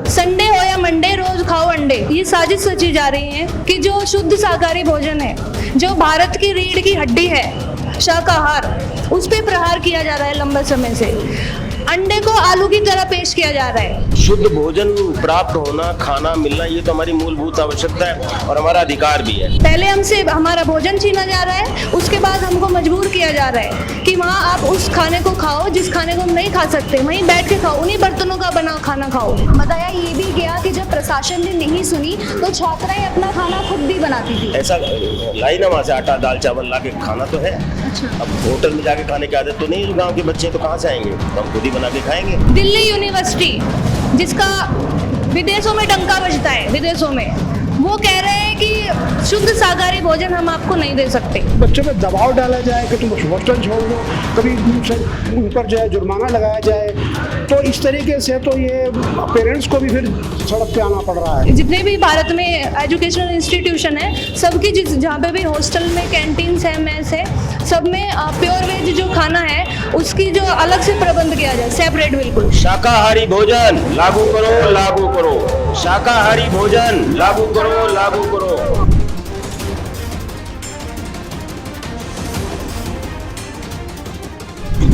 Sunday हो या Monday रोज खाओ अंडे। ये साजिश रची जा रही है कि जो शुद्ध शाकाहारी भोजन है, जो भारत की रीढ़ की हड्डी है शाकाहार, उस पे प्रहार किया जा रहा है लंबे समय से। अंडे को आलू की तरह पेश किया जा रहा है। शुद्ध भोजन प्राप्त होना, खाना मिलना, ये तो हमारी मूलभूत आवश्यकता है और हमारा अधिकार भी है। पहले हमसे हमारा भोजन छीना जा रहा है, उसके बाद हमको मजबूर किया जा रहा है कि वहाँ आप उस खाने को खाओ जिस खाने को हम नहीं खा सकते, वहीं बैठ के खाओ, उन्हीं बर्तनों का बना खाना खाओ। बताया ये भी गया कि जब प्रशासन ने नहीं सुनी तो छात्राएं अपना खाना खुद भी बनाती थी। ऐसा लाई ना वहाँ से आटा दाल चावल ला के खाना तो है। अब होटल में जाके खाने की आदत तो नहीं, गाँव के बच्चे तो कहाँ से आएंगे, तो हम खुद ही बना के खाएंगे। दिल्ली यूनिवर्सिटी जिसका विदेशों में डंका बजता है, विदेशों में, वो कह रहे हैं कि शुद्ध शाकाहारी भोजन हम आपको नहीं दे सकते। बच्चों पे दबाव डाला जाए कि तुम हॉस्टल छोड़ दो, कभी उन पर जो है जुर्माना लगाया जाए, तो इस तरीके से तो ये पेरेंट्स को भी फिर सड़क पे आना पड़ रहा है। जितने भी भारत में एजुकेशनल इंस्टीट्यूशन है, सबकी जहाँ पे भी हॉस्टल में कैंटीन्स है, मेस है, सब में प्योर वेज जो खाना है उसकी जो अलग से प्रबंध किया जाए, सेपरेट बिल्कुल। शाकाहारी भोजन लागू करो, लागू करो। शाकाहारी भोजन लागू करो, लागू करो।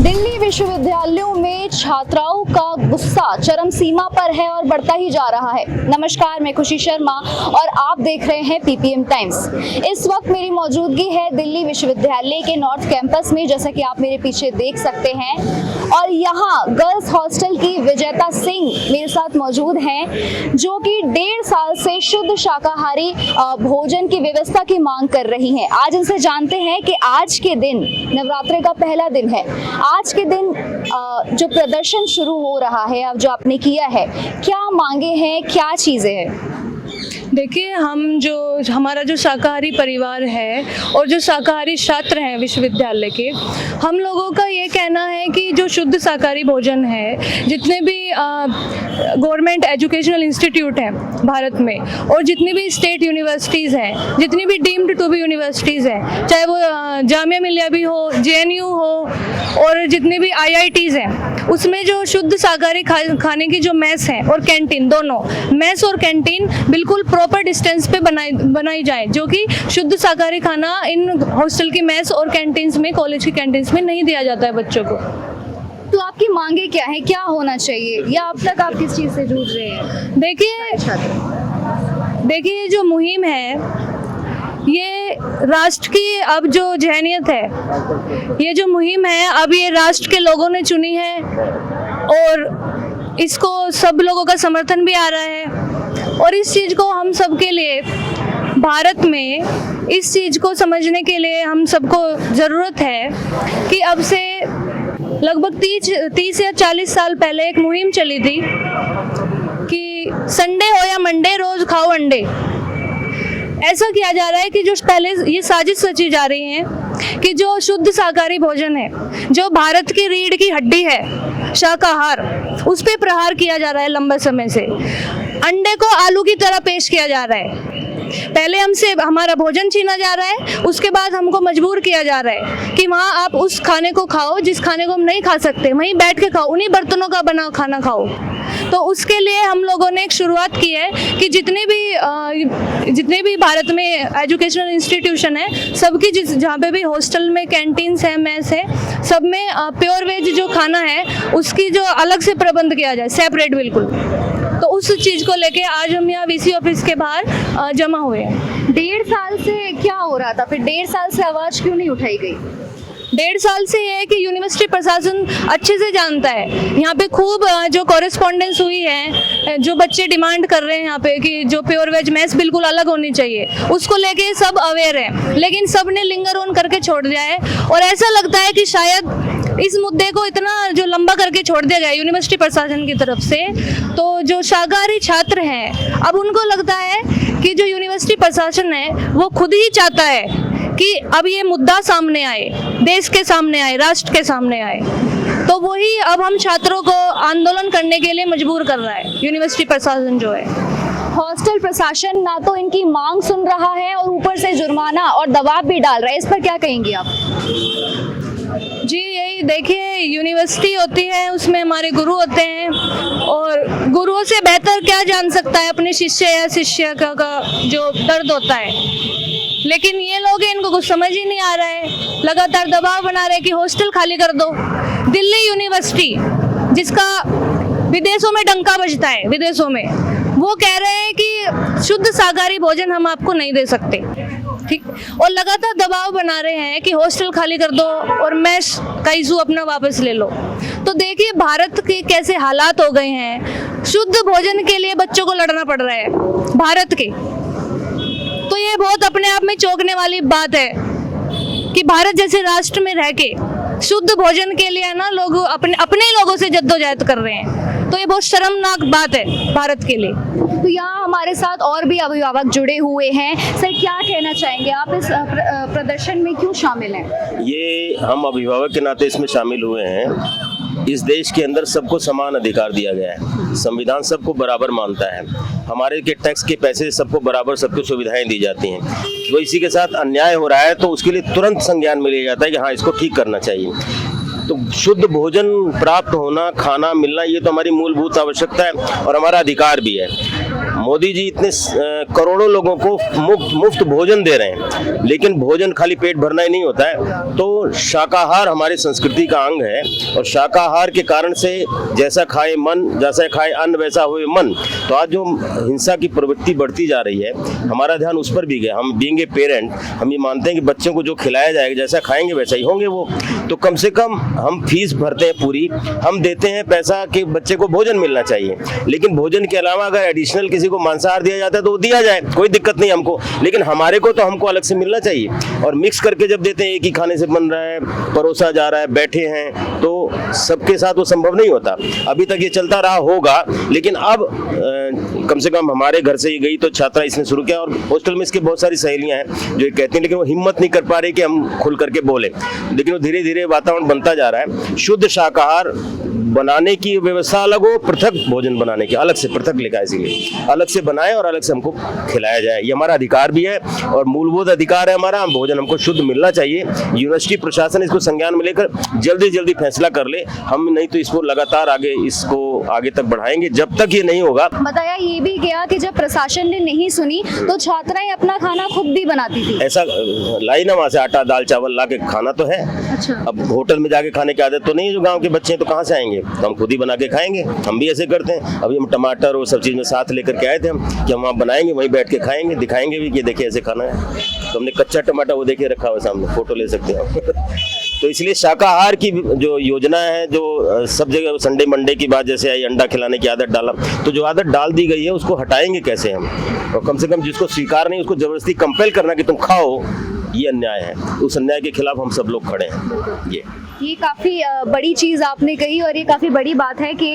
दिल्ली विश्वविद्यालयों में छात्राओं का गुस्सा चरम सीमा पर है और बढ़ता ही जा रहा है। नमस्कार, मैं खुशी शर्मा और आप देख रहे हैं पीपीएम टाइम्स। इस वक्त मेरी मौजूदगी है दिल्ली विश्वविद्यालय के नॉर्थ कैंपस में, जैसा कि आप मेरे पीछे देख सकते हैं, और यहाँ गर्ल्स हॉस्टल की विजेता सिंह मेरे साथ मौजूद हैं, जो कि 1.5 साल से शुद्ध शाकाहारी भोजन की व्यवस्था की मांग कर रही हैं। आज इनसे जानते हैं कि आज के दिन, नवरात्रि का पहला दिन है, आज के दिन जो प्रदर्शन शुरू हो रहा है, अब जो आपने किया है, क्या मांगे हैं, क्या चीजें हैं? देखिए, हमारा जो शाकाहारी परिवार है और जो शाकाहारी छात्र हैं विश्वविद्यालय के, हम लोगों का ये कहना है कि जो शुद्ध शाकाहारी भोजन है, जितने भी गवर्नमेंट एजुकेशनल इंस्टीट्यूट हैं भारत में और जितनी भी स्टेट यूनिवर्सिटीज़ हैं, जितनी भी डीम्ड टू बी यूनिवर्सिटीज़ हैं, चाहे वो जामिया मिलिया भी हो, जेएनयू हो और जितनी भी आईआईटीज़ हैं, उसमें जो शुद्ध शाकाहारी खाने की जो मेस हैं और कैंटीन, दोनों मेस और कैंटीन बिल्कुल प्रॉपर डिस्टेंस पे बनाई जाए, जो कि शुद्ध शाकाहारी खाना इन हॉस्टल की मेस और कैंटीन्स में, कॉलेज की कैंटीन्स में नहीं दिया जाता है बच्चों को। तो आपकी मांगे क्या है, क्या होना चाहिए, या अब तक आप किस चीज़ से जूझ रहे हैं? देखिए, जो मुहिम है, ये राष्ट्र की अब जो जहनियत है, ये जो मुहिम है, अब ये राष्ट्र के लोगों ने चुनी है और इसको सब लोगों का समर्थन भी आ रहा है। और इस चीज़ को हम सबके लिए, भारत में इस चीज़ को समझने के लिए हम सबको ज़रूरत है कि अब से लगभग 30 या 40 साल पहले एक मुहिम चली थी कि संडे हो या मंडे रोज खाओ अंडे। ऐसा किया जा रहा है कि जो पहले ये साजिश रची जा रही है कि जो शुद्ध शाकाहारी भोजन है, जो भारत की रीढ़ की हड्डी है शाकाहार, उस पे प्रहार किया जा रहा है लंबे समय से। अंडे को आलू की तरह पेश किया जा रहा है। पहले हमसे हमारा भोजन छीना जा रहा है, उसके बाद हमको मजबूर किया जा रहा है कि वहाँ आप उस खाने को खाओ जिस खाने को हम नहीं खा सकते, वहीं बैठ के खाओ, उन्हीं बर्तनों का बना खाना खाओ। तो उसके लिए हम लोगों ने एक शुरुआत की है कि जितने भी भारत में एजुकेशनल इंस्टीट्यूशन है, सबकी जहाँ पे भी हॉस्टल में कैंटीन्स है, मेस है, सब में प्योर वेज जो खाना है उसकी जो अलग से प्रबंध किया जाए, सेपरेट बिल्कुल। तो उस चीज़ को लेके आज हम यहाँ वीसी ऑफिस के बाहर जमा हुए हैं। 1.5 साल से क्या हो रहा था? फिर 1.5 साल से आवाज़ क्यों नहीं उठाई गई? 1.5 साल से ये है कि यूनिवर्सिटी प्रशासन अच्छे से जानता है। यहाँ पे खूब जो कॉरेस्पॉन्डेंस हुई है, जो बच्चे डिमांड कर रहे हैं यहाँ पे कि जो प्योर वेज मेस बिल्कुल अलग होनी चाहिए, उसको लेके सब अवेयर हैं, लेकिन सब ने लिंगर ऑन करके छोड़ दिया है। और ऐसा लगता है कि शायद इस मुद्दे को इतना जो लंबा करके छोड़ दिया गया यूनिवर्सिटी प्रशासन की तरफ से, तो जो शाकाहारी छात्र हैं अब उनको लगता है कि जो यूनिवर्सिटी प्रशासन है वो खुद ही चाहता है कि अब ये मुद्दा सामने आए, देश के सामने आए, राष्ट्र के सामने आए। तो वही अब हम छात्रों को आंदोलन करने के लिए मजबूर कर रहा है यूनिवर्सिटी प्रशासन जो है। हॉस्टल प्रशासन ना तो इनकी मांग सुन रहा है और ऊपर से जुर्माना और दबाव भी डाल रहा है, इस पर क्या कहेंगे आप? जी, यही देखिए, यूनिवर्सिटी होती है, उसमें हमारे गुरु होते हैं और गुरुओं से बेहतर क्या जान सकता है अपने शिष्य या शिष्य का जो दर्द होता है। लेकिन ये लोग हैं, इनको कुछ समझ ही नहीं आ रहा है, लगातार दबाव बना रहे हैं कि हॉस्टल खाली कर दो। दिल्ली यूनिवर्सिटी, जिसका विदेशों में डंका बजता है, विदेशों में, वो कह रहे हैं कि शुद्ध शाकाहारी भोजन हम आपको नहीं दे सकते, ठीक, और लगातार दबाव बना रहे हैं कि हॉस्टल खाली कर दो और मैस का इशू अपना वापस ले लो। तो देखिए भारत के कैसे हालात हो गए हैं, शुद्ध भोजन के लिए बच्चों को लड़ना पड़ रहा है भारत के। तो ये बहुत अपने आप में चौंकने वाली बात है कि भारत जैसे राष्ट्र में रह के शुद्ध भोजन के लिए ना लोग अपने लोगों से जद्दोजहद कर रहे हैं। तो ये बहुत शर्मनाक बात है भारत के लिए। तो यहाँ हमारे साथ और भी अभिभावक जुड़े हुए हैं। सर, क्या कहना चाहेंगे आप, इस प्रदर्शन में क्यों शामिल हैं? ये हम अभिभावक के नाते इसमें शामिल हुए हैं। इस देश के अंदर सबको समान अधिकार दिया गया है, संविधान सबको बराबर मानता है, हमारे के टैक्स के पैसे सबको बराबर सबको सुविधाएं दी जाती हैं। तो इसी के साथ अन्याय हो रहा है तो उसके लिए तुरंत संज्ञान में लिया जाता है कि हाँ, इसको ठीक करना चाहिए। तो शुद्ध भोजन प्राप्त होना, खाना मिलना, ये तो हमारी मूलभूत आवश्यकता है और हमारा अधिकार भी है। मोदी जी इतने करोड़ों लोगों को मुफ्त भोजन दे रहे हैं, लेकिन भोजन खाली पेट भरना ही नहीं होता है। तो शाकाहार हमारी संस्कृति का अंग है और शाकाहार के कारण से जैसा खाए मन, जैसा खाए अन्न वैसा हुए मन। तो आज जो हिंसा की प्रवृत्ति बढ़ती जा रही है, हमारा ध्यान उस पर भी गया। हम बीइंग ए पेरेंट, हम ये मानते हैं कि बच्चों को जो खिलाया जाएगा, जैसा खाएंगे वैसा ही होंगे वो। तो कम से कम हम फीस भरते हैं पूरी, हम देते हैं पैसा कि बच्चे को भोजन मिलना चाहिए, लेकिन भोजन के अलावा अगर एडिशनल किसी को मांसाहार दिया जाता है तो वो दिया जाए, कोई दिक्कत नहीं हमको, लेकिन हमारे को तो हमको अलग से मिलना चाहिए। और मिक्स करके जब देते हैं, एक ही खाने से बन रहा है, परोसा जा रहा है, बैठे हैं, तो सबके साथ वो संभव नहीं होता। अभी तक ये चलता रहा होगा, लेकिन अब कम से कम हमारे घर से ही गई तो छात्रा इसने शुरू किया और हॉस्टल में इसकी बहुत सारी सहेलियां हैं जो कहती हैं, लेकिन वो हिम्मत नहीं कर पा रही कि हम खुल करके बोले। लेकिन वो धीरे धीरे वातावरण बनता जा रहा है। शुद्ध शाकाहार बनाने की व्यवस्था अलग हो, पृथक भोजन बनाने की अलग से, पृथक लिखा है इसीलिए, अलग से बनाए और अलग से हमको खिलाया जाए। ये हमारा अधिकार भी है और मूलभूत अधिकार है हमारा। भोजन हमको शुद्ध मिलना चाहिए। यूनिवर्सिटी प्रशासन इसको संज्ञान में लेकर जल्दी जल्दी फैसला कर ले, हम नहीं तो इसको लगातार आगे तक बढ़ाएंगे जब तक ये नहीं होगा। बताया ये भी गया कि जब प्रशासन ने नहीं सुनी तो छात्राएं अपना खाना खुद भी बनाती थी। ऐसा लाई ना वहाँ से आटा दाल चावल ला के खाना तो है। अच्छा। अब होटल में जाके खाने की आदत तो नहीं है जो गाँव के बच्चे हैं, तो कहाँ से आएंगे? तो हम खुद ही बना के खाएंगे। हम भी ऐसे करते हैं। अभी हम टमाटर और सब चीज़ में साथ लेकर के आए थे हम कि हम वहाँ बनाएंगे, वहीं बैठ के खाएंगे, दिखाएंगे भी कि देखिए ऐसे खाना है। तो हमने कच्चा टमाटर वो देखिए रखा हुआ सामने, फोटो ले सकते हैं आप। तो इसलिए शाकाहार की जो योजना है, जो सब जगह संडे मंडे की बात जैसे आई, अंडा खिलाने की आदत डाला, तो जो आदत डाल दी गई है उसको हटाएंगे कैसे हम? और कम से कम जिसको स्वीकार नहीं उसको जबरदस्ती कंपेल करना कि तुम खाओ, ये अन्याय है। उस अन्याय के खिलाफ हम सब लोग खड़े हैं। ये काफ़ी बड़ी चीज़ आपने कही और ये काफ़ी बड़ी बात है कि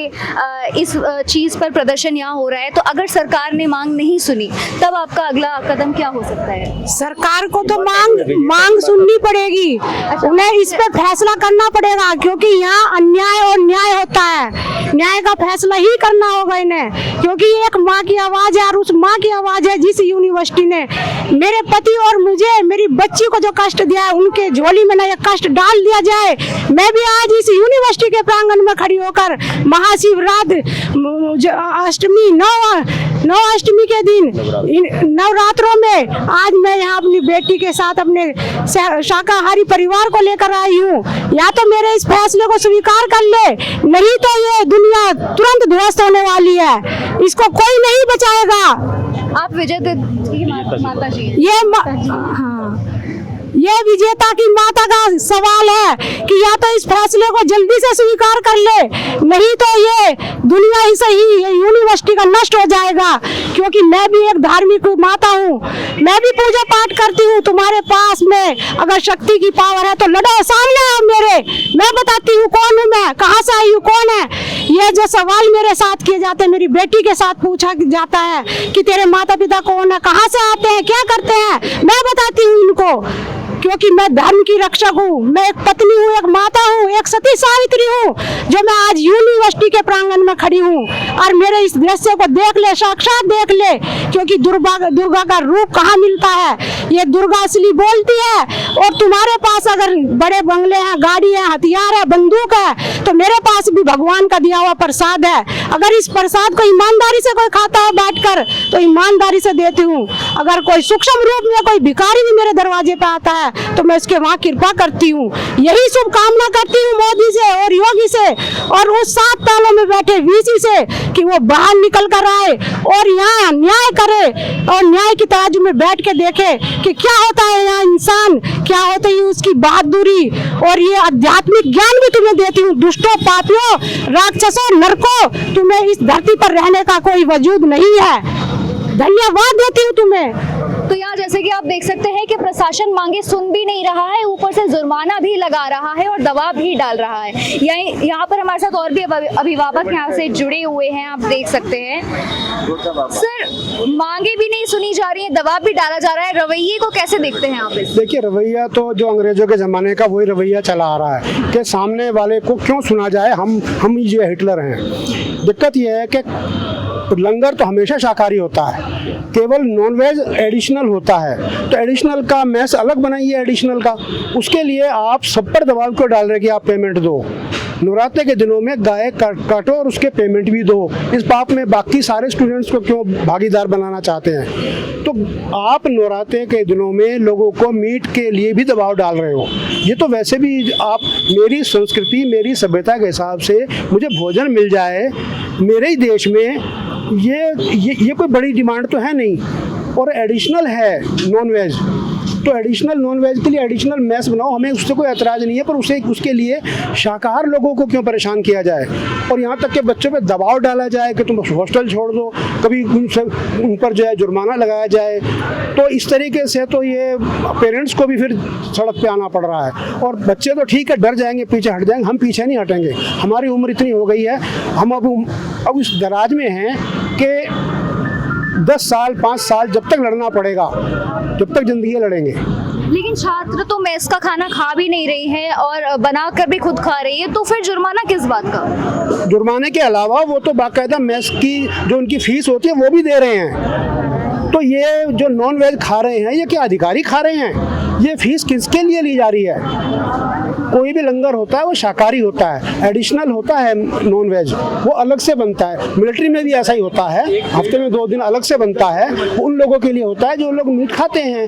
इस चीज़ पर प्रदर्शन यहाँ हो रहा है। तो अगर सरकार ने मांग नहीं सुनी तब आपका अगला कदम क्या हो सकता है? सरकार को तो मांग सुननी पड़ेगी, उन्हें इस पे फैसला करना पड़ेगा, क्योंकि यहाँ अन्याय और न्याय होता है। न्याय का फैसला ही करना होगा इन्हें, क्योंकि एक माँ की आवाज़ है और उस माँ की आवाज़ है जिस यूनिवर्सिटी ने मेरे पति और मुझे, मेरी बच्ची को जो कष्ट दिया है, उनके झोली में ना ये कष्ट डाल दिया जाए। मैं भी आज इस यूनिवर्सिटी के प्रांगण में खड़ी होकर महाशिवरात्रि अष्टमी नौ अष्टमी के दिन नवरात्रों में आज मैं यहाँ अपनी बेटी के साथ अपने शाकाहारी परिवार को लेकर आई हूँ। या तो मेरे इस फैसले को स्वीकार कर ले, नहीं तो ये दुनिया तुरंत ध्वस्त होने वाली है, इसको कोई नहीं बचाएगा। आप विजेता की माता जी ये विजेता की माता का सवाल है कि या तो इस फैसले को जल्दी से स्वीकार कर ले, नहीं तो ये दुनिया ही सही ये यूनिवर्सिटी का नष्ट हो जाएगा। क्योंकि मैं भी एक धार्मिक माता हूँ, मैं भी पूजा पाठ करती हूँ। तुम्हारे पास में अगर शक्ति की पावर है तो लड़ो, सामने आओ मेरे, मैं बताती हूँ कौन हूँ मैं, कहाँ से आई हूँ, कौन है। ये जो सवाल मेरे साथ किए जाते हैं, मेरी बेटी के साथ पूछा जाता है कि तेरे माता पिता कौन है, कहाँ से आते हैं, क्या करते हैं, मैं बताती हूँ इनको। क्योंकि मैं धर्म की रक्षक हूँ, मैं एक पत्नी हूँ, एक माता हूँ, एक सती सावित्री हूँ, जो मैं आज यूनिवर्सिटी के प्रांगण में खड़ी हूँ। और मेरे इस दृश्य को देख ले, साक्षात देख ले, क्योंकि दुर्गा का रूप कहाँ मिलता है। ये दुर्गा असली बोलती है। और तुम्हारे पास अगर बड़े बंगले हैं, गाड़ी है, हथियार है, बंदूक है, तो मेरे पास भी भगवान का दिया हुआ प्रसाद है। अगर इस प्रसाद को ईमानदारी से कोई खाता है बैठकर, तो ईमानदारी से देती हूँ। अगर कोई सूक्ष्म रूप में कोई भिखारी भी मेरे दरवाजे पे आता है, तो मैं उसके वहाँ कृपा करती हूँ। यही शुभकामना करती हूँ मोदी से और योगी से और उस 7 तालों में बैठे वीसी से, कि वो बाहर निकल कर आए और यहाँ न्याय करे और न्याय की तराजू में बैठ के देखे कि क्या होता है यहाँ इंसान, क्या होता है उसकी बहादुरी। और ये आध्यात्मिक ज्ञान भी तुम्हें देती हूँ। दुष्टों, पापियों, राक्षसों, नरकों, तुम्हें इस धरती पर रहने का कोई वजूद नहीं है। धन्यवाद देती हूँ तुम्हें। तो यहाँ जैसे कि आप देख सकते हैं कि प्रशासन मांगे सुन भी नहीं रहा है, ऊपर से जुर्माना भी लगा रहा है और दबाव भी डाल रहा है। यहाँ पर हमारे साथ और भी अभिभावक यहाँ से जुड़े हुए हैं, आप देख सकते हैं। सर, मांगे भी नहीं सुनी जा रही है, दबाव भी डाला जा रहा है, रवैये को कैसे देखते हैं आप? देखिए, रवैया तो जो अंग्रेजों के ज़माने का वही रवैया चला आ रहा है कि सामने वाले को क्यों सुना जाए, हम ही जो हिटलर हैं। दिक्कत यह है कि लंगर तो हमेशा शाकाहारी होता है, केवल नॉनवेज एडिशनल होता है। तो एडिशनल का मैस अलग बनाइए, एडिशनल का। उसके लिए आप सब पर दबाव क्यों डाल रहे कि आप पेमेंट दो। नवरात्रे के दिनों में गाय काटो और उसके पेमेंट भी दो। इस पाप में बाकी सारे स्टूडेंट्स को क्यों भागीदार बनाना चाहते हैं? तो आप नवरात्रे के दिनों में लोगों को मीट के लिए भी दबाव डाल रहे हो। ये तो वैसे भी आप, मेरी संस्कृति, मेरी सभ्यता के हिसाब से मुझे भोजन मिल जाए मेरे ही देश में, ये कोई बड़ी डिमांड तो है नहीं। और एडिशनल है नॉनवेज, तो एडिशनल नॉनवेज के लिए एडिशनल मैस बनाओ, हमें उससे कोई ऐतराज़ नहीं है। पर उसके लिए शाकाहार लोगों को क्यों परेशान किया जाए और यहाँ तक के बच्चों पे दबाव डाला जाए कि तुम हॉस्टल छोड़ दो, कभी उन पर जो है जुर्माना लगाया जाए। तो इस तरीके से तो ये पेरेंट्स को भी फिर सड़क पे आना पड़ रहा है। और बच्चे तो ठीक है, डर जाएंगे, पीछे हट जाएंगे, हम पीछे नहीं हटेंगे। हमारी उम्र इतनी हो गई है, हम अब इस दराज में हैं कि 10 साल 5 साल जब तक लड़ना पड़ेगा, जब तक जिंदगी लड़ेंगे। लेकिन छात्र तो मेस का खाना खा भी नहीं रही हैं और बना कर भी खुद खा रही है, तो फिर जुर्माना किस बात का? जुर्माने के अलावा वो तो बाकायदा मेस की जो उनकी फीस होती है वो भी दे रहे हैं। तो ये जो नॉन वेज खा रहे हैं, ये क्या अधिकारी खा रहे हैं? ये फीस किसके लिए ली जा रही है? कोई भी लंगर होता है वो शाकाहारी होता है, एडिशनल होता है नॉन वेज, वो अलग से बनता है। मिलिट्री में भी ऐसा ही होता है, हफ्ते में 2 दिन अलग से बनता है। उन लोगों के लिए होता है जो लोग मीट खाते हैं,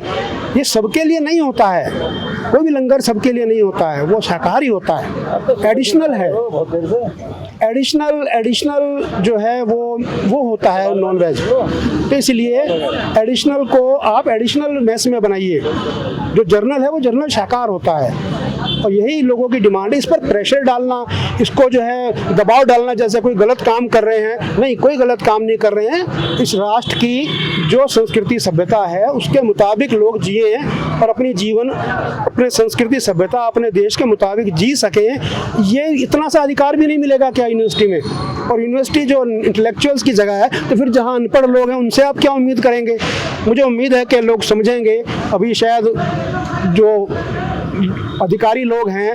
ये सबके लिए नहीं होता है। कोई भी लंगर सबके लिए नहीं होता है, वो शाकाहारी होता है, एडिशनल है। एडिशनल जो है वो होता है नॉन वेज। तो इसलिए एडिशनल को आप एडिशनल मेस में बनाइए। जो जर्नल है वो जर्नल शाकाहार होता है। और यही लोगों की डिमांड है। इस पर प्रेशर डालना, इसको जो है दबाव डालना जैसे कोई गलत काम कर रहे हैं, नहीं, कोई गलत काम नहीं कर रहे हैं। इस राष्ट्र की जो संस्कृति सभ्यता है उसके मुताबिक लोग जिए और अपनी जीवन, अपने संस्कृति सभ्यता, अपने देश के मुताबिक जी सकें। ये इतना सा अधिकार भी नहीं मिलेगा क्या यूनिवर्सिटी में? और यूनिवर्सिटी जो इंटेलेक्चुअल्स की जगह है, तो फिर जहाँ अनपढ़ लोग हैं उनसे आप क्या उम्मीद करेंगे? मुझे उम्मीद है कि लोग समझेंगे। अभी शायद जो अधिकारी लोग हैं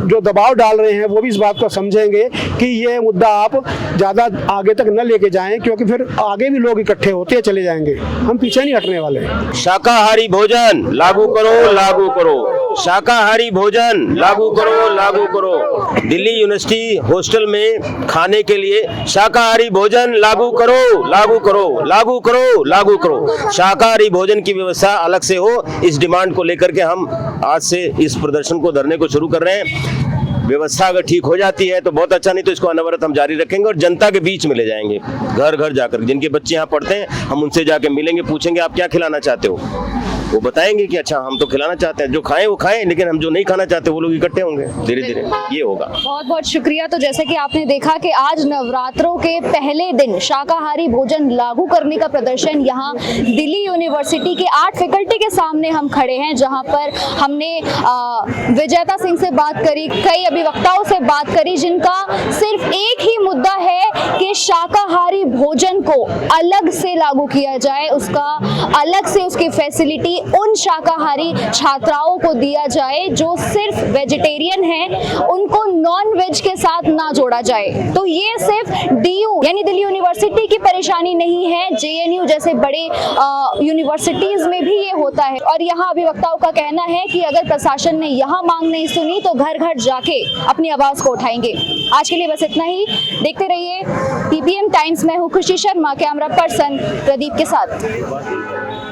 जो दबाव डाल रहे हैं वो भी इस बात को समझेंगे कि ये मुद्दा आप ज़्यादा आगे तक न लेके जाएं, क्योंकि फिर आगे भी लोग इकट्ठे होते चले जाएंगे। हम पीछे नहीं हटने वाले। शाकाहारी भोजन लागू करो, लागू करो। शाकाहारी भोजन लागू करो, लागू करो। दिल्ली यूनिवर्सिटी हॉस्टल में खाने के लिए शाकाहारी भोजन लागू करो, लागू करो, लागू करो, लागू करो। शाकाहारी भोजन की व्यवस्था अलग से हो, इस डिमांड को लेकर के हम आज से इस प्रदर्शन को धरने को शुरू कर रहे हैं। व्यवस्था अगर ठीक हो जाती है तो बहुत अच्छा, नहीं तो इसको अनवरत हम जारी रखेंगे और जनता के बीच में ले जाएंगे, घर घर जाकर। जिनके बच्चे यहाँ पढ़ते हैं हम उनसे जाके मिलेंगे, पूछेंगे आप क्या खिलाना चाहते हो, वो बताएंगे कि अच्छा हम तो खिलाना चाहते हैं, जो खाएं वो खाएं, लेकिन हम जो नहीं खाना चाहते वो लोग इकट्ठे होंगे। धीरे धीरे ये होगा। बहुत बहुत शुक्रिया। तो जैसे कि आपने देखा कि आज नवरात्रों के पहले दिन शाकाहारी भोजन लागू करने का प्रदर्शन यहाँ दिल्ली यूनिवर्सिटी के 8 फैकल्टी के सामने हम खड़े हैं, जहाँ पर हमने विजेता सिंह से बात करी, कई अभिवक्ताओं से बात करी जिनका सिर्फ एक ही मुद्दा है कि शाकाहारी भोजन को अलग से लागू किया जाए, उसका अलग से उसकी फैसिलिटी उन शाकाहारी छात्राओं को दिया जाए जो सिर्फ वेजिटेरियन हैं, उनको नॉन वेज के साथ ना जोड़ा जाए। तो ये सिर्फ डीयू यानी दिल्ली यूनिवर्सिटी की परेशानी नहीं है, जेएनयू जैसे बड़े यूनिवर्सिटीज में भी ये होता है। और यहाँ अभिवक्ताओं का कहना है कि अगर प्रशासन ने यहाँ मांग नहीं सुनी तो घर घर जाके अपनी आवाज को उठाएंगे। आज के लिए बस इतना ही। देखते रहिए पीपीएम टाइम्स। मैं हूँ खुशी शर्मा, कैमरा पर्सन प्रदीप के साथ।